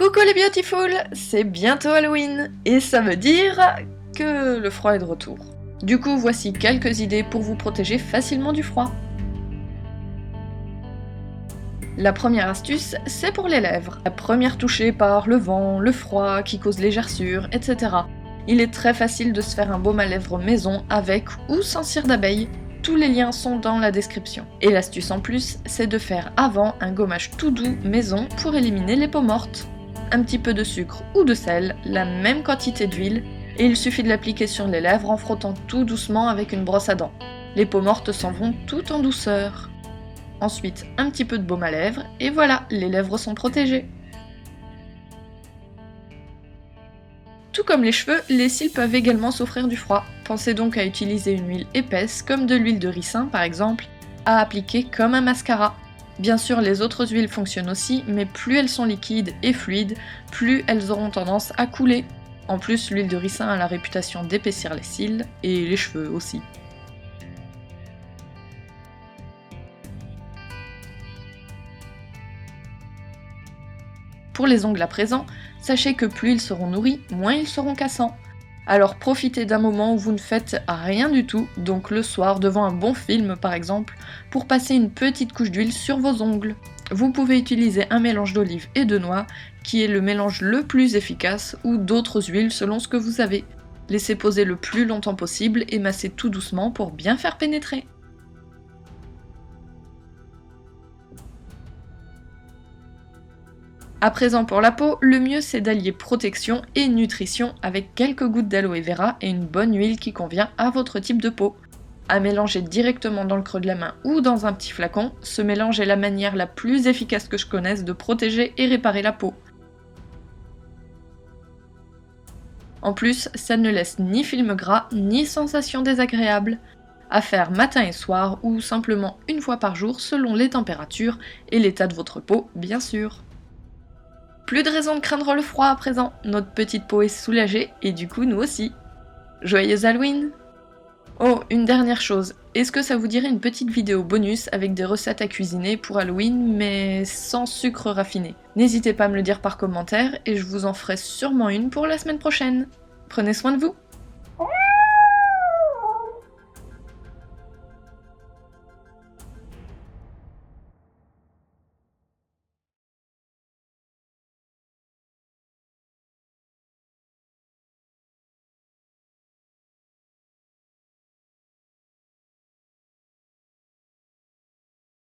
Coucou les beautiful, c'est bientôt Halloween, et ça veut dire que le froid est de retour. Du coup, voici quelques idées pour vous protéger facilement du froid. La première astuce, c'est pour les lèvres. La première touchée par le vent, le froid qui cause les gerçures, etc. Il est très facile de se faire un baume à lèvres maison avec ou sans cire d'abeille. Tous les liens sont dans la description. Et l'astuce en plus, c'est de faire avant un gommage tout doux maison pour éliminer les peaux mortes. Un petit peu de sucre ou de sel, la même quantité d'huile, et il suffit de l'appliquer sur les lèvres en frottant tout doucement avec une brosse à dents. Les peaux mortes s'en vont tout en douceur. Ensuite, un petit peu de baume à lèvres, et voilà, les lèvres sont protégées. Tout comme les cheveux, les cils peuvent également souffrir du froid. Pensez donc à utiliser une huile épaisse, comme de l'huile de ricin par exemple, à appliquer comme un mascara. Bien sûr, les autres huiles fonctionnent aussi, mais plus elles sont liquides et fluides, plus elles auront tendance à couler. En plus, l'huile de ricin a la réputation d'épaissir les cils, et les cheveux aussi. Pour les ongles à présent, sachez que plus ils seront nourris, moins ils seront cassants. Alors profitez d'un moment où vous ne faites rien du tout, donc le soir devant un bon film par exemple, pour passer une petite couche d'huile sur vos ongles. Vous pouvez utiliser un mélange d'olive et de noix, qui est le mélange le plus efficace, ou d'autres huiles selon ce que vous avez. Laissez poser le plus longtemps possible et massez tout doucement pour bien faire pénétrer. À présent pour la peau, le mieux c'est d'allier protection et nutrition avec quelques gouttes d'aloe vera et une bonne huile qui convient à votre type de peau. À mélanger directement dans le creux de la main ou dans un petit flacon, ce mélange est la manière la plus efficace que je connaisse de protéger et réparer la peau. En plus, ça ne laisse ni film gras ni sensation désagréable. À faire matin et soir ou simplement une fois par jour selon les températures et l'état de votre peau bien sûr. Plus de raison de craindre le froid à présent, notre petite peau est soulagée et du coup nous aussi. Joyeux Halloween! Oh, une dernière chose, est-ce que ça vous dirait une petite vidéo bonus avec des recettes à cuisiner pour Halloween mais sans sucre raffiné? N'hésitez pas à me le dire par commentaire et je vous en ferai sûrement une pour la semaine prochaine. Prenez soin de vous!